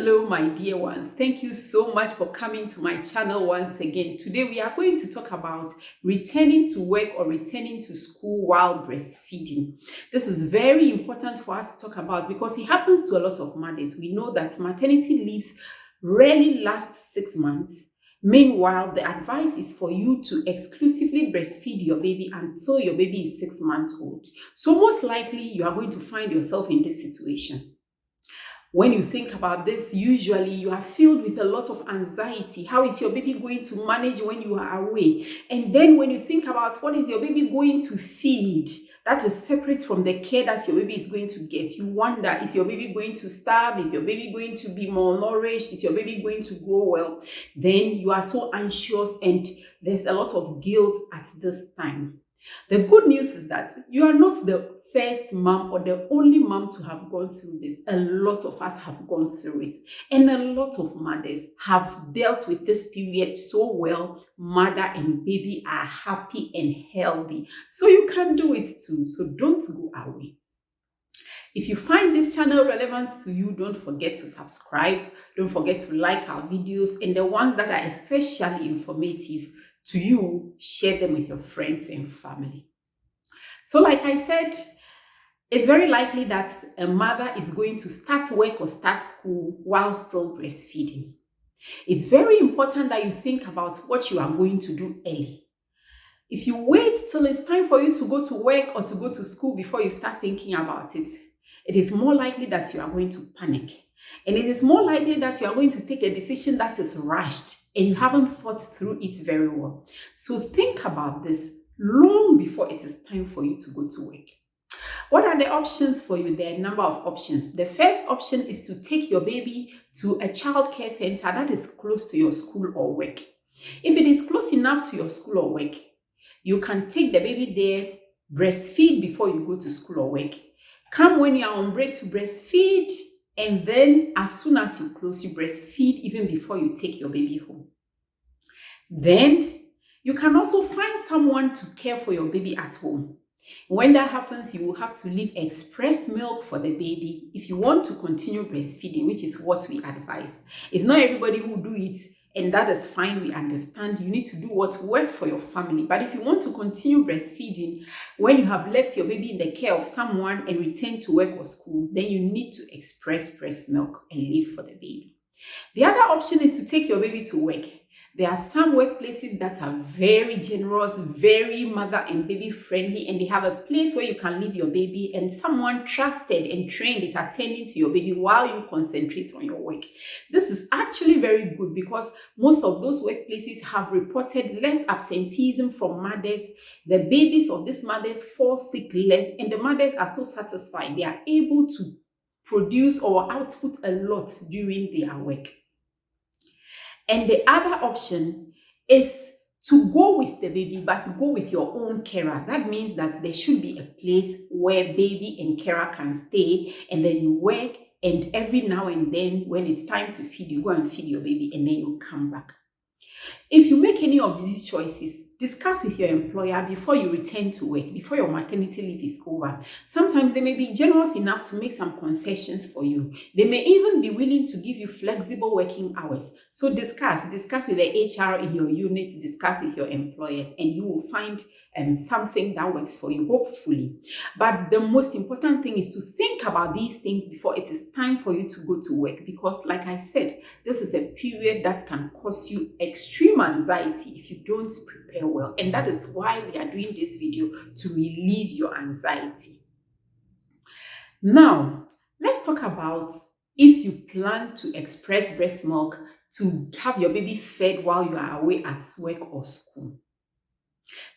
Hello, my dear ones. Thank you so much for coming to my channel once again. Today, we are going to talk about returning to work or returning to school while breastfeeding. This is very important for us to talk about because it happens to a lot of mothers. We know that maternity leaves rarely last 6 months. Meanwhile, the advice is for you to exclusively breastfeed your baby until your baby is 6 months old. So most likely, you are going to find yourself in this situation. When you think about this, usually you are filled with a lot of anxiety. How is your baby going to manage when you are away? And then when you think about what is your baby going to feed, that is separate from the care that your baby is going to get. You wonder, is your baby going to starve? Is your baby going to be malnourished? Is your baby going to grow well? Then you are so anxious and there's a lot of guilt at this time. The good news is that you are not the first mom or the only mom to have gone through this. A lot of us have gone through it. And a lot of mothers have dealt with this period so well. Mother and baby are happy and healthy. So you can do it too. So don't go away. If you find this channel relevant to you, don't forget to subscribe. Don't forget to like our videos. And the ones that are especially informative to you, share them with your friends and family. So like I said, it's very likely that a mother is going to start work or start school while still breastfeeding. It's very important that you think about what you are going to do early. If you wait till it's time for you to go to work or to go to school before you start thinking about it, it is more likely that you are going to panic. And it is more likely that you are going to take a decision that is rushed and you haven't thought through it very well. So think about this long before it is time for you to go to work. What are the options for you? There are a number of options. The first option is to take your baby to a childcare center that is close to your school or work. If it is close enough to your school or work, you can take the baby there, breastfeed before you go to school or work. Come when you are on break to breastfeed. And then as soon as you close, you breastfeed even before you take your baby home. Then you can also find someone to care for your baby at home. When that happens, you will have to leave expressed milk for the baby if you want to continue breastfeeding, which is what we advise. It's not everybody who do it, and that is fine. We understand you need to do what works for your family. But if you want to continue breastfeeding, when you have left your baby in the care of someone and return to work or school, then you need to express breast milk and leave for the baby. The other option is to take your baby to work. There are some workplaces that are very generous, very mother and baby friendly, and they have a place where you can leave your baby and someone trusted and trained is attending to your baby while you concentrate on your work. This is actually very good because most of those workplaces have reported less absenteeism from mothers. The babies of these mothers fall sick less, and the mothers are so satisfied. They are able to produce or output a lot during their work. And the other option is to go with the baby, but go with your own carer. That means that there should be a place where baby and carer can stay, and then you work, and every now and then when it's time to feed, you go and feed your baby, and then you come back. If you make any of these choices, discuss with your employer before you return to work, before your maternity leave is over. Sometimes they may be generous enough to make some concessions for you. They may even be willing to give you flexible working hours. So discuss with the HR in your unit, discuss with your employers, and you will find something that works for you, hopefully. But the most important thing is to think about these things before it is time for you to go to work. Because like I said, this is a period that can cause you extreme anxiety if you don't prepare well. And that is why we are doing this video, to relieve your anxiety. Now, let's talk about if you plan to express breast milk to have your baby fed while you are away at work or school.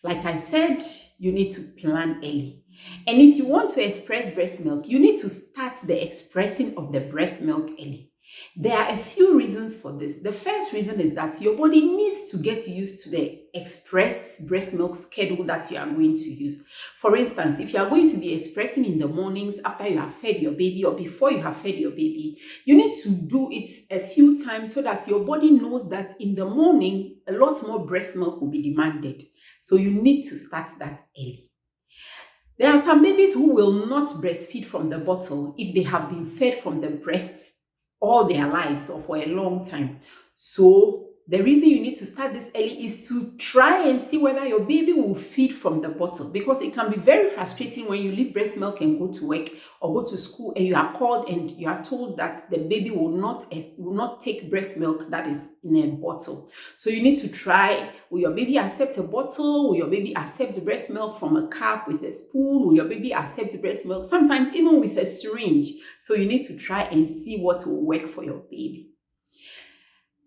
Like I said, you need to plan early. And if you want to express breast milk, you need to start the expressing of the breast milk early. There are a few reasons for this. The first reason is that your body needs to get used to the expressed breast milk schedule that you are going to use. For instance, if you are going to be expressing in the mornings after you have fed your baby or before you have fed your baby, you need to do it a few times so that your body knows that in the morning, a lot more breast milk will be demanded. So you need to start that early. There are some babies who will not breastfeed from the bottle if they have been fed from the breast all their lives or for a long time. So the reason you need to start this early is to try and see whether your baby will feed from the bottle, because it can be very frustrating when you leave breast milk and go to work or go to school and you are called and you are told that the baby will not take breast milk that is in a bottle. So you need to try, will your baby accept a bottle? Will your baby accept breast milk from a cup with a spoon? Will your baby accept breast milk sometimes even with a syringe? So you need to try and see what will work for your baby.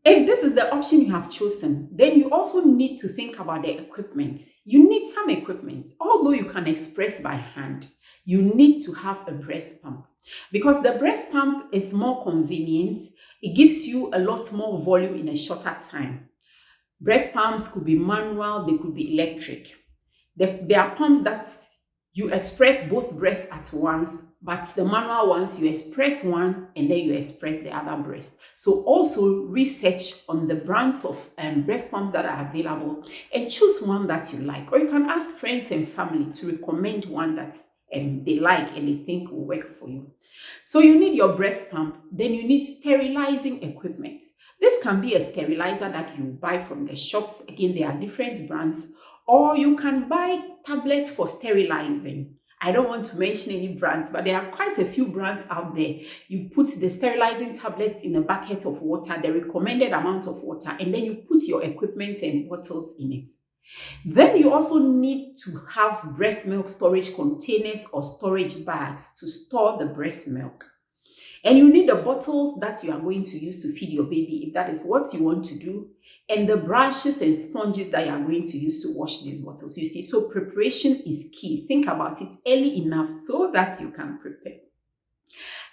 If this is the option you have chosen, then you also need to think about the equipment. You need some equipment. Although you can express by hand, you need to have a breast pump, because the breast pump is more convenient. It gives you a lot more volume in a shorter time. Breast pumps could be manual, they could be electric. There are pumps that you express both breasts at once, but the manual ones, you express one and then you express the other breast. So also research on the brands of breast pumps that are available and choose one that you like. Or you can ask friends and family to recommend one that they like and they think will work for you. So you need your breast pump, then you need sterilizing equipment. This can be a sterilizer that you buy from the shops. Again, there are different brands. Or you can buy tablets for sterilizing. I don't want to mention any brands, but there are quite a few brands out there. You put the sterilizing tablets in a bucket of water, the recommended amount of water, and then you put your equipment and bottles in it. Then you also need to have breast milk storage containers or storage bags to store the breast milk. And you need the bottles that you are going to use to feed your baby, if that is what you want to do, and the brushes and sponges that you are going to use to wash these bottles. You see, so preparation is key. Think about it early enough so that you can prepare.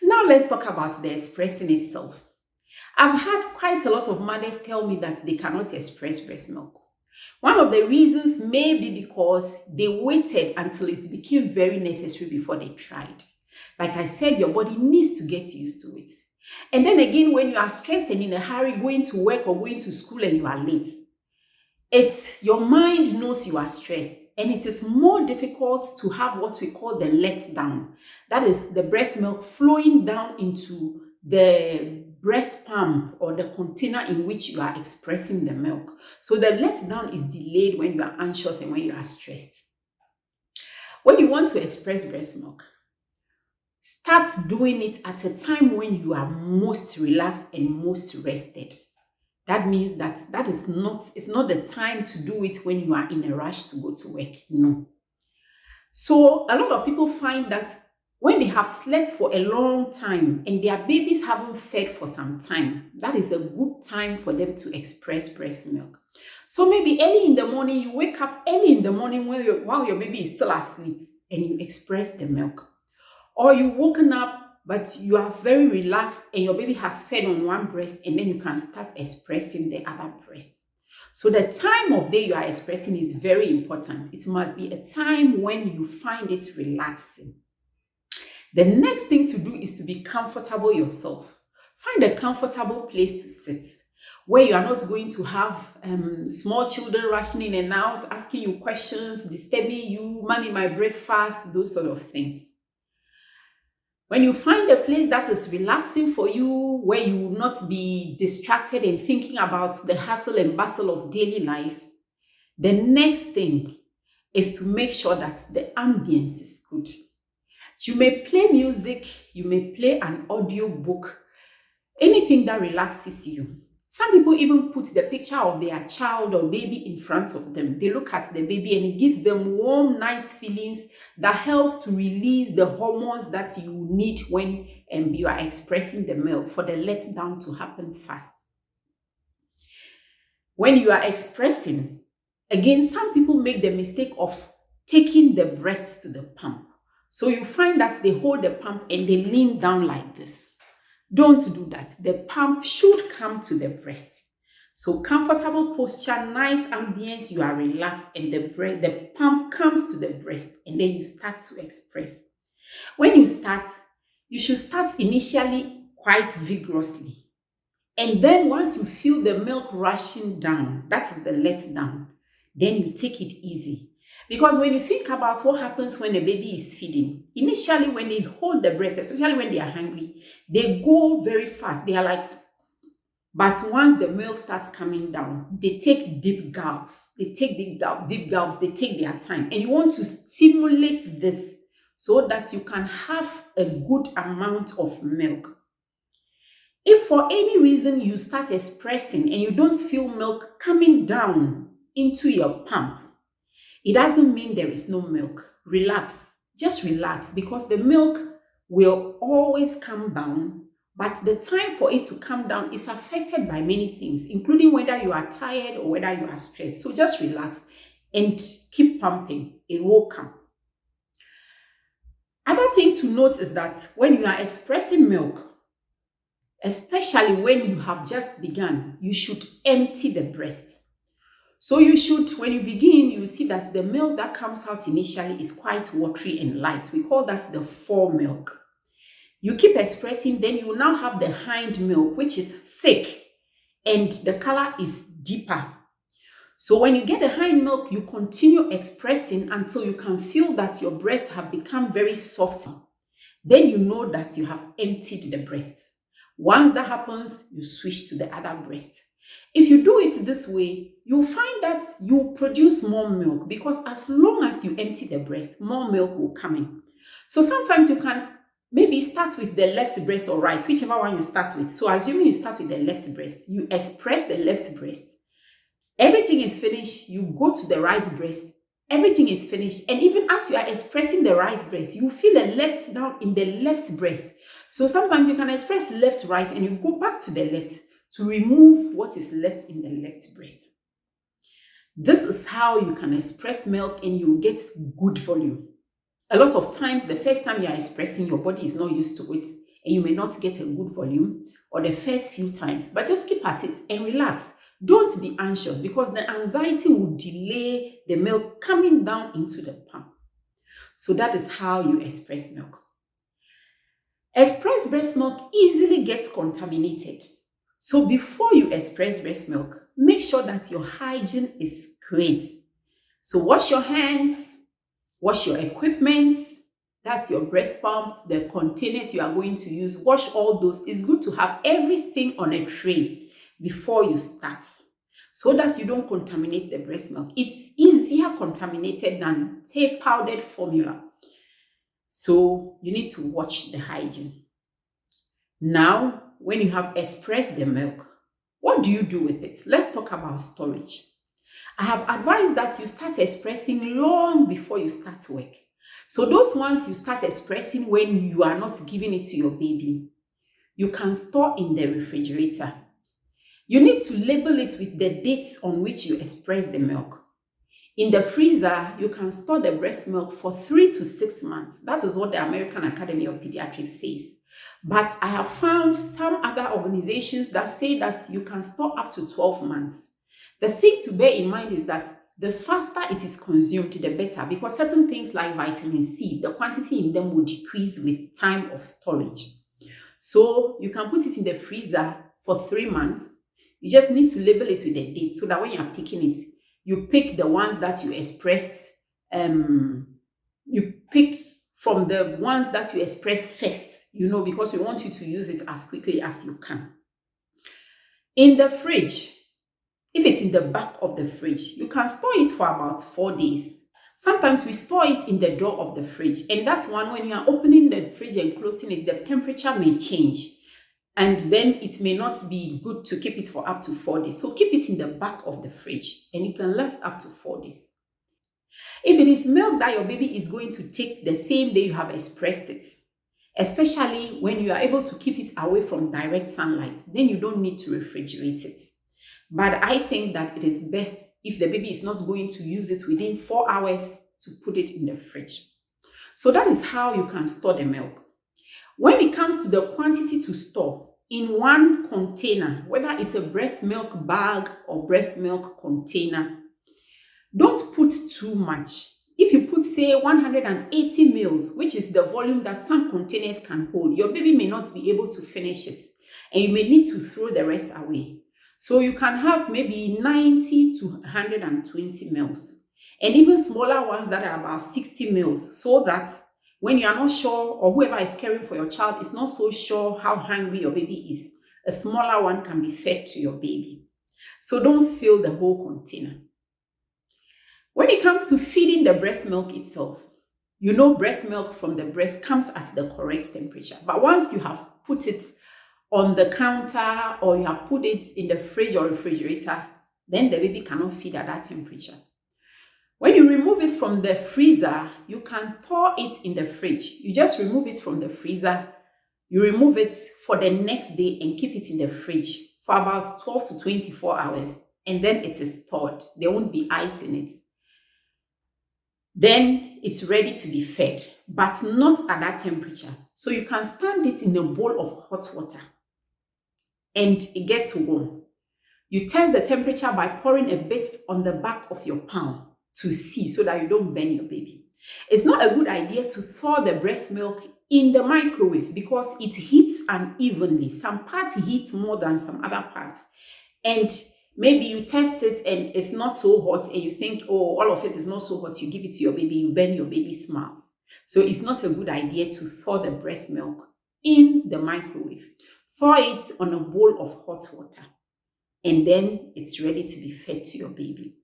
Now let's talk about the expressing itself. I've had quite a lot of mothers tell me that they cannot express breast milk. One of the reasons may be because they waited until it became very necessary before they tried. Like I said, your body needs to get used to it. And then again, when you are stressed and in a hurry going to work or going to school and you are late, your mind knows you are stressed, and it is more difficult to have what we call the letdown. That is the breast milk flowing down into the breast pump or the container in which you are expressing the milk. So the letdown is delayed when you are anxious and when you are stressed. When you want to express breast milk, start doing it at a time when you are most relaxed and most rested. That means that is not, it's not the time to do it when you are in a rush to go to work. No. So a lot of people find that when they have slept for a long time and their babies haven't fed for some time, that is a good time for them to express breast milk. So maybe early in the morning, you wake up early in the morning while your baby is still asleep and you express the milk. Or you've woken up but you are very relaxed and your baby has fed on one breast, and then you can start expressing the other breast. So the time of day you are expressing is very important. It must be a time when you find it relaxing. The next thing to do is to be comfortable yourself. Find a comfortable place to sit where you are not going to have small children rushing in and out, asking you questions, disturbing you, "Mommy, my breakfast," those sort of things. When you find a place that is relaxing for you, where you will not be distracted and thinking about the hustle and bustle of daily life, the next thing is to make sure that the ambience is good. You may play music, you may play an audio book, anything that relaxes you. Some people even put the picture of their child or baby in front of them. They look at the baby and it gives them warm, nice feelings that helps to release the hormones that you need when you are expressing the milk for the letdown to happen fast. When you are expressing, again, some people make the mistake of taking the breast to the pump. So you find that they hold the pump and they lean down like this. Don't do that. The pump should come to the breast. So comfortable posture, nice ambience, you are relaxed, and the pump comes to the breast, and then you start to express. When you start, you should start initially quite vigorously. And then once you feel the milk rushing down, that is the letdown, then you take it easy. Because when you think about what happens when a baby is feeding, initially when they hold the breast, especially when they are hungry, they go very fast. They are like, but once the milk starts coming down, they take deep gulps. They take deep gulps. They take their time. And you want to stimulate this so that you can have a good amount of milk. If for any reason you start expressing and you don't feel milk coming down into your pump, it doesn't mean there is no milk. Relax. Just relax, because the milk will always come down, but the time for it to come down is affected by many things, including whether you are tired or whether you are stressed. So just relax and keep pumping. It will come. Other thing to note is that when you are expressing milk, especially when you have just begun, you should empty the breast. So you should, when you begin, you see that the milk that comes out initially is quite watery and light. We call that the fore milk. You keep expressing, then you now have the hind milk, which is thick and the color is deeper. So when you get the hind milk, you continue expressing until you can feel that your breasts have become very soft. Then you know that you have emptied the breast. Once that happens, you switch to the other breast. If you do it this way, you'll find that you produce more milk, because as long as you empty the breast, more milk will come in. So sometimes you can maybe start with the left breast or right, whichever one you start with. So assuming you start with the left breast, you express the left breast. Everything is finished, you go to the right breast. Everything is finished. And even as you are expressing the right breast, you feel a let down in the left breast. So sometimes you can express left, right, and you go back to the left to remove what is left in the left breast. This is how you can express milk and you get good volume. A lot of times, the first time you are expressing, your body is not used to it and you may not get a good volume, or the first few times, but just keep at it and relax. Don't be anxious, because the anxiety will delay the milk coming down into the pump. So that is how you express milk. Expressed breast milk easily gets contaminated. So before you express breast milk, make sure that your hygiene is great. So wash your hands, wash your equipment, that's your breast pump, the containers you are going to use, wash all those. It's good to have everything on a tray before you start, so that you don't contaminate the breast milk. It's easier contaminated than powdered formula. So you need to watch the hygiene. Now, when you have expressed the milk, what do you do with it? Let's talk about storage. I have advised that you start expressing long before you start work. So those ones you start expressing when you are not giving it to your baby, you can store in the refrigerator. You need to label it with the dates on which you express the milk. In the freezer, you can store the breast milk for 3 to 6 months. That is what the American Academy of Pediatrics says. But I have found some other organizations that say that you can store up to 12 months. The thing to bear in mind is that the faster it is consumed, the better, because certain things like vitamin C, the quantity in them will decrease with time of storage. So you can put it in the freezer for 3 months. You just need to label it with a date so that when you are picking it, you pick the ones that you expressed. You pick from the ones that you express first, because we want you to use it as quickly as you can. In the fridge, if it's in the back of the fridge, you can store it for about 4 days. Sometimes we store it in the door of the fridge, and that one, when you are opening the fridge and closing it, the temperature may change, and then it may not be good to keep it for up to 4 days. So keep it in the back of the fridge, and it can last up to 4 days. If it is milk that your baby is going to take the same day you have expressed it, especially when you are able to keep it away from direct sunlight, then you don't need to refrigerate it. But I think that it is best, if the baby is not going to use it within 4 hours, to put it in the fridge. So that is how you can store the milk. When it comes to the quantity to store in one container, whether it's a breast milk bag or breast milk container, don't put too much. If you put, say, 180 mils, which is the volume that some containers can hold, your baby may not be able to finish it, and you may need to throw the rest away. So you can have maybe 90 to 120 mils. and even smaller ones that are about 60 mils, so that when you are not sure, or whoever is caring for your child is not so sure how hungry your baby is, a smaller one can be fed to your baby. So don't fill the whole container. When it comes to feeding the breast milk itself, you know breast milk from the breast comes at the correct temperature. But once you have put it on the counter or you have put it in the fridge or refrigerator, then the baby cannot feed at that temperature. When you remove it from the freezer, you can thaw it in the fridge. You just remove it from the freezer, you remove it for the next day and keep it in the fridge for about 12 to 24 hours. And then it is thawed. There won't be ice in it. Then it's ready to be fed, but not at that temperature. So you can stand it in a bowl of hot water and it gets warm. You test the temperature by pouring a bit on the back of your palm to see, so that you don't burn your baby. It's not a good idea to thaw the breast milk in the microwave because it heats unevenly. Some parts heat more than some other parts. And maybe you test it and it's not so hot and you think, oh, all of it is not so hot. You give it to your baby, you burn your baby's mouth. So it's not a good idea to thaw the breast milk in the microwave. Thaw it on a bowl of hot water and then it's ready to be fed to your baby.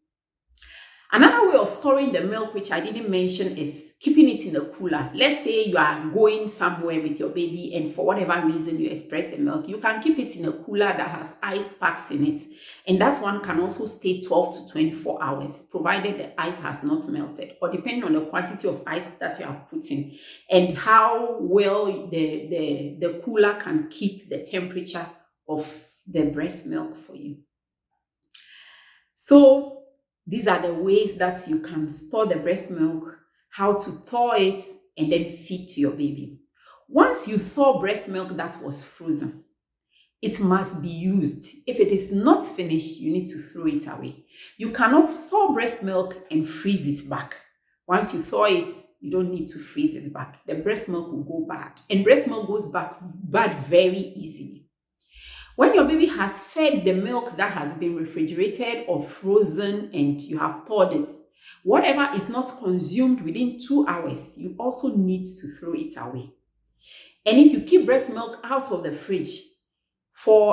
Another way of storing the milk, which I didn't mention, is keeping it in a cooler. Let's say you are going somewhere with your baby and for whatever reason you express the milk, you can keep it in a cooler that has ice packs in it. And that one can also stay 12 to 24 hours, provided the ice has not melted, or depending on the quantity of ice that you have put in and how well the cooler can keep the temperature of the breast milk for you. So these are the ways that you can store the breast milk, how to thaw it, and then feed to your baby. Once you thaw breast milk that was frozen, it must be used. If it is not finished, you need to throw it away. You cannot thaw breast milk and freeze it back. Once you thaw it, you don't need to freeze it back. The breast milk will go bad, and breast milk goes bad very easily. When your baby has fed the milk that has been refrigerated or frozen and you have thawed it, whatever is not consumed within 2 hours, you also need to throw it away. And if you keep breast milk out of the fridge,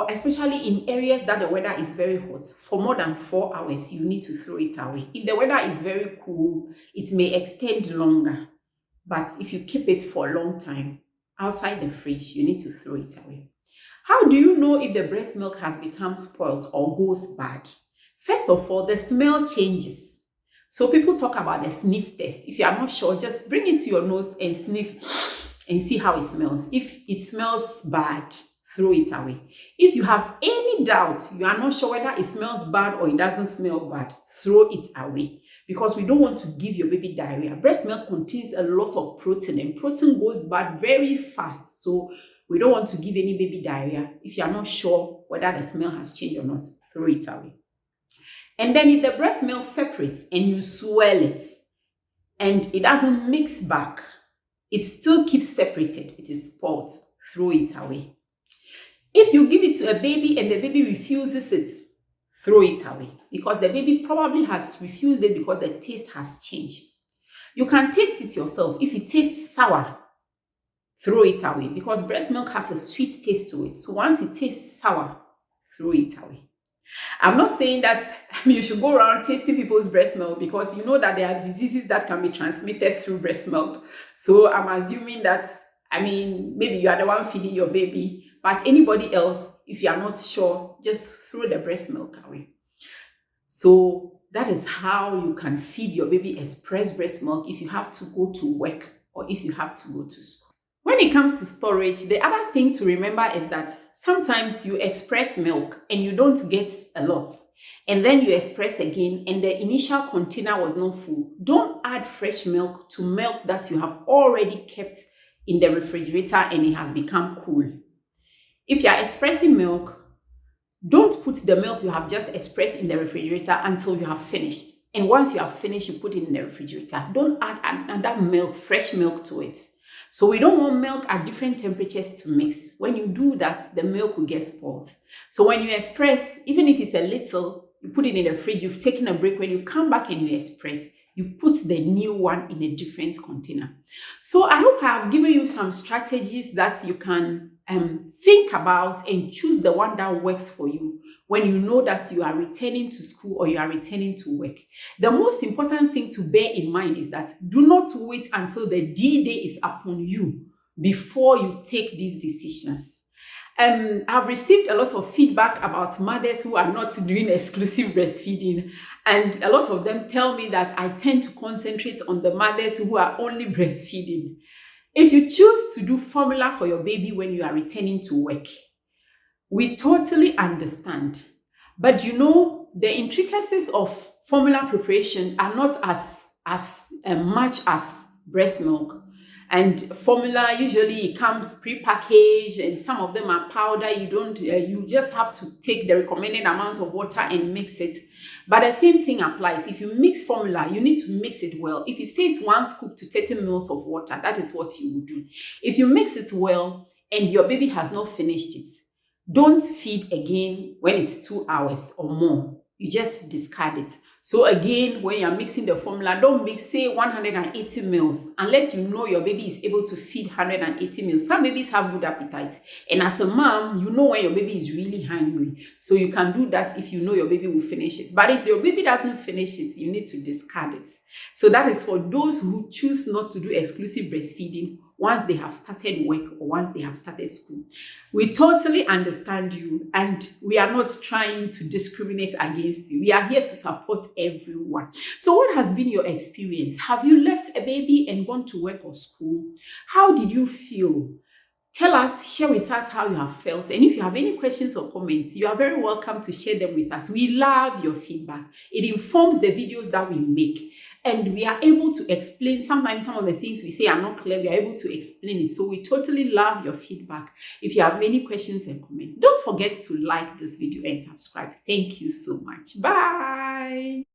especially in areas that the weather is very hot, for more than 4 hours, you need to throw it away. If the weather is very cool, it may extend longer. But if you keep it for a long time outside the fridge, you need to throw it away. How do you know if the breast milk has become spoiled or goes bad? First of all, the smell changes. So people talk about the sniff test. If you are not sure, just bring it to your nose and sniff and see how it smells. If it smells bad, throw it away. If you have any doubt, you are not sure whether it smells bad or it doesn't smell bad, throw it away. Because we don't want to give your baby diarrhea. Breast milk contains a lot of protein and protein goes bad very fast. So we don't want to give any baby diarrhea. If you are not sure whether the smell has changed or not, throw it away. And then if the breast milk separates and you swirl it and it doesn't mix back, it still keeps separated, it is spoilt, throw it away. If you give it to a baby and the baby refuses it, throw it away because the baby probably has refused it because the taste has changed. You can taste it yourself. If it tastes sour, throw it away because breast milk has a sweet taste to it. So once it tastes sour, throw it away. I'm not saying that you should go around tasting people's breast milk because you know that there are diseases that can be transmitted through breast milk. So I'm assuming that, maybe you are the one feeding your baby, but anybody else, if you are not sure, just throw the breast milk away. So that is how you can feed your baby express breast milk if you have to go to work or if you have to go to school. When it comes to storage, the other thing to remember is that sometimes you express milk and you don't get a lot. And then you express again and the initial container was not full. Don't add fresh milk to milk that you have already kept in the refrigerator and it has become cool. If you are expressing milk, don't put the milk you have just expressed in the refrigerator until you have finished. And once you have finished, you put it in the refrigerator. Don't add another milk, fresh milk to it. So we don't want milk at different temperatures to mix. When you do that, the milk will get spoiled. So when you express, even if it's a little, you put it in the fridge, you've taken a break. When you come back and you express, you put the new one in a different container. So I hope I have given you some strategies that you can think about and choose the one that works for you when you know that you are returning to school or you are returning to work. The most important thing to bear in mind is that do not wait until the D-Day is upon you before you take these decisions. I've received a lot of feedback about mothers who are not doing exclusive breastfeeding, and a lot of them tell me that I tend to concentrate on the mothers who are only breastfeeding. If you choose to do formula for your baby when you are returning to work, we totally understand. But the intricacies of formula preparation are not as much as breast milk. And formula usually it comes pre-packaged, and some of them are powder. You just have to take the recommended amount of water and mix it. But the same thing applies. If you mix formula, you need to mix it well. If it says 1 scoop to 30 ml of water, that is what you would do. If you mix it well and your baby has not finished it, don't feed again when it's 2 hours or more. You just discard it. So again, when you're mixing the formula, don't mix, say, 180 mils, unless you know your baby is able to feed 180 mils. Some babies have good appetite. And as a mom, you know when your baby is really hungry. So you can do that if you know your baby will finish it. But if your baby doesn't finish it, you need to discard it. So that is for those who choose not to do exclusive breastfeeding once they have started work or once they have started school. We totally understand you, and we are not trying to discriminate against you. We are here to support everyone. So what has been your experience? Have you left a baby and gone to work or school? How did you feel? Tell us, share with us how you have felt. And if you have any questions or comments, you are very welcome to share them with us. We love your feedback. It informs the videos that we make. And we are able to explain, sometimes some of the things we say are not clear, we are able to explain it. So we totally love your feedback. If you have any questions and comments, don't forget to like this video and subscribe. Thank you so much. Bye.